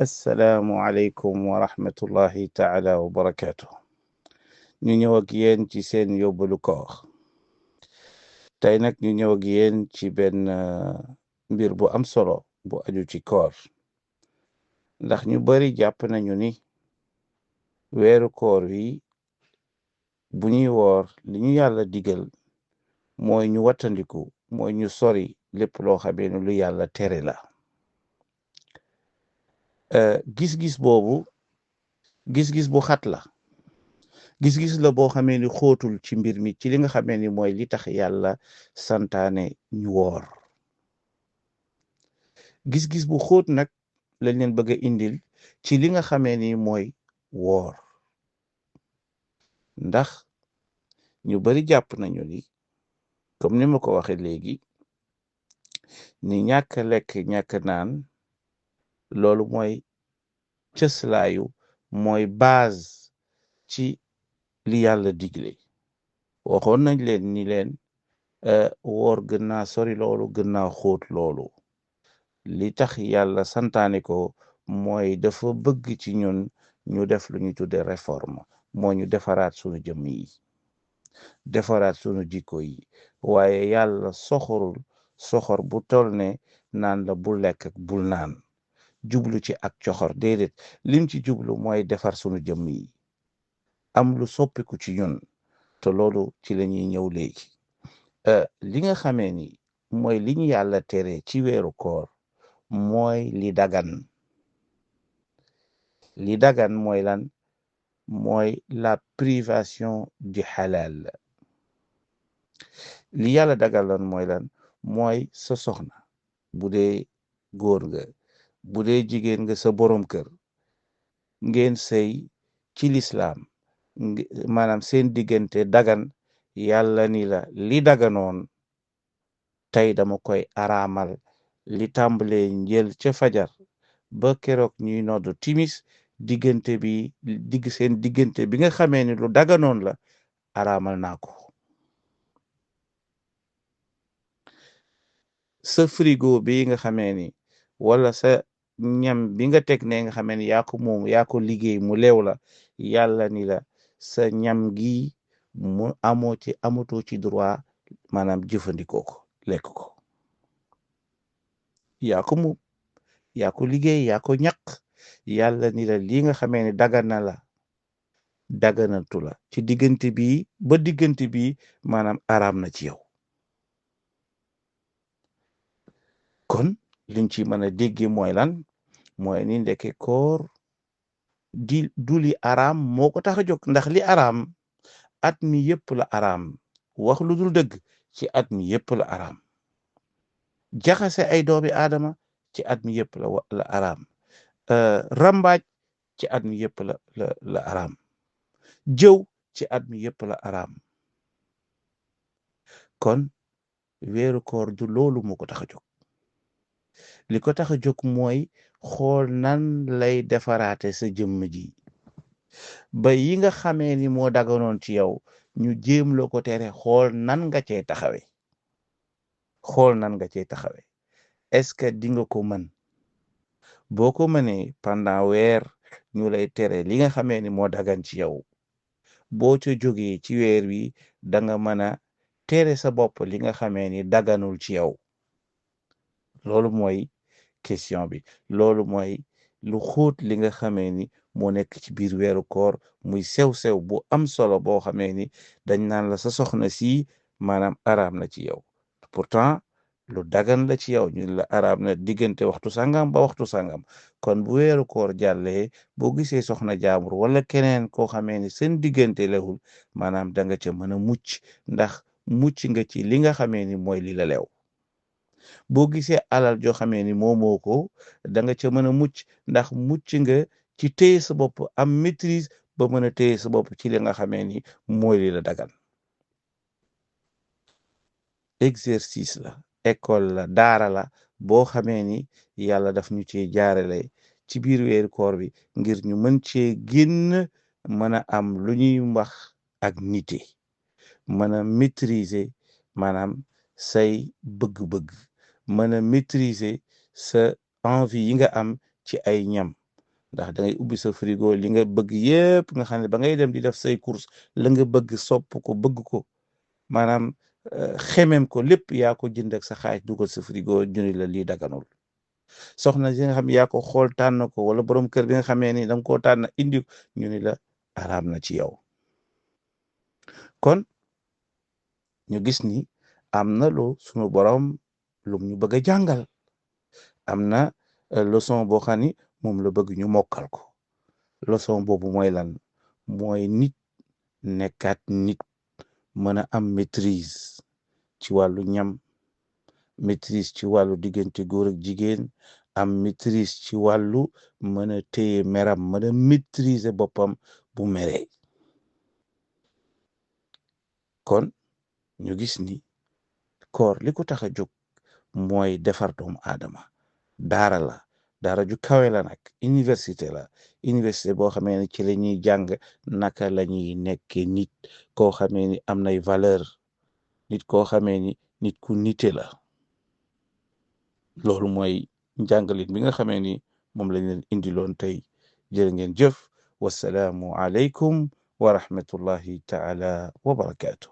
assalaamu aleykum wa rahmatullahi taala wa barakaatu. ñu ñëw ak yéen ci seen yóbbalu koor. tey nag ñu ñëw ak yéen ci benn mbir bu am solo bu aju ci koor, ndax ñu bari jàpp nañu ni weeru koor wi bu ñuy woor li ñu yàlla digal mooy ñu wattandiku, mooy ñu sori lépp loo xamee ne lu yàlla tere la. gis-gis boobu gis-gis bu xat la, gis-gis la boo xamee ni xóotul ci mbir mi, ci li nga xamee ni mooy li tax yàlla santaane ñu woor. gis-gis bu xóot nag lañ leen bëgg a indil ci li nga xamee ni mooy woor, ndax ñu bari jàpp nañu ni, comme ni ma ko waxe léegi, ni ñàkk lekk ñàkk naan loolu mooy cëslaayu, mooy base ci li yàlla digle. waxoon nañ leen ni leen woor gën naa sori loolu, gën naa xóot loolu. li tax yàlla santaane ko mooy dafa bëgg ci ñun ñu def lu ñu tudde réforme, moo ñu defaraat sunu jëmm yi, defaraat sunu jikko yi. waaye yàlla soxor bu tol ne naan la bul lekk ak bul naan, jublu ci ak coxor déedéet. lim ci jublu mooy defar sunu jëmm yi, am lu soppiku ci ñun, te loolu ci la ñuy ñëw léegi. li nga xamee ni mooy li ñu yàlla tere ci weeru koor mooy li dagan. li dagan mooy lan? mooy la privation du halal. li yàlla dagaloon mooy lan? mooy sa soxna, bu dee góor nga, bu dee jigéen nga, sa borom kër, ngeen sëy ci lislaam, maanaam seen diggante dagan. yàlla ni la li daganoon tey dama koy araamal, li tàmbalee njël ca fajar ba keroog ñuy noddu timis, diggante bi seen diggante bi nga xamee ni lu daganoon la, araamal naa ko. sa frigo bi nga xamee ni, wala sa ñam bi nga teg ne nga xamee ni yaa ko moom, yaa ko liggéey mu leew la, yàlla ni la sa ñam gi mu amatoo ci droit maanaam jëfandikoo ko, lekk ko. yaa ko moom, yaa ko liggéey, yaa ko ñaq. yàlla ni la lii nga xamee ni dagana la, daganatu la ci diggante bi ba diggante bi, maanaam araam na ci yow. kon liñ ci mën a dégge mooy lan? mooy ni ndeke koor du li araam moo ko tax a jóg, ndax li araam at mi yëpp la araam. wax lu dul dëgg ci at mi yëpp la araam. jaxase ay doomi aadama ci at mi yëpp la araam. rambaaj ci at mi yëpp la araam. jëw ci at mi yëpp la araam. kon weeru koor du loolu moo ko tax a jóg. li ko tax a jóg mooy xool nan lay defaraate sa jëmm ji, ba yi nga xamee ni moo daganoon ci yow ñu jéem la ko tere, xool nan nga cey taxawe. est-ce que di nga ko mën? boo ko mënee pendant weer ñu lay tere li nga xamee ni moo dagan ci yow, boo ca jógee ci weer wi da nga mën a tere sa bopp li nga xamee ni daganul ci yow. loolu mooy question bi, loolu mooy lu xóot li nga xamee ni moo nekk ci biir weeru koor, muy sew-sew bu am solo boo xamee ni dañ naan la sa soxna si maanaam araam na ci yow, pourtant lu dagan la ci yow. ñu la araam na diggante waxtu sangam ba waxtu sangam. kon bu weeru koor jàllee, boo gisee soxna jaambur wala keneen koo xamee ni seen diggante lewul, maanaam da nga ca mën a mucc, ndax mucc nga ci li nga xamee ni mooy li la lew. boo gisee alal joo xamee ni moomoo ko, da nga ca mën a mucc, ndax mucc nga ci téye sa bopp, am maîtrise ba mën a téye sa bopp ci li nga xamee ni mooy li la dagan. exercice la, école la, daara la boo xamee ni yàlla daf ñu ci jaarale ci biir weeru koor bi, ngir ñu mën cee génn, mën a am lu ñuy wax ak nite, mën a maîtriser maanaam say bëgg-bëgg, mën a maîtriser sa envie yi nga am ci ay ñam, ndax da ngay ubbi sa frigo li nga bëgg yépp nga xam ne ba ngay dem di def say course la nga bëgg sopp ko bëgg ko maanaam xemem ko lépp yaa ko jënd ak sa xaaj dugal sa frigo juni la lii daganul soxna si nga xam yaa ko xool tànn ko wala borom kër bi nga xamee ni da nga koo tànn indi ñu ni la araam na ci yow kon ñu gis ni am na lu sunu borom lum ñu bëgg a jàngal am na leçon boo xam ni moom la bëgg ñu mokkal ko leçon boobu mooy lan mooy nit nekkaat nit mën a am maîtrise ci wàllu ñam maîtrise ci wàllu diggante góor ak jigéen am maîtrise ci wàllu mën a téye meram mën a maîtriser boppam bu meree kon ñu gis ni koor li ko tax a jóg mooy defar doomu aadama daara la daara ju kawe la nag université boo xamee ne ci la ñuy jàng naka la ñuy nekkee nit koo xamee ni am nay valeur nit koo xamee ni nit ku nite la loolu mooy njàngalit bi nga xamee ni moom lañ leen indiloon tey jërë ngeen jëf wasalaamu aleykum wa rahmatullahi taala wa barakaatu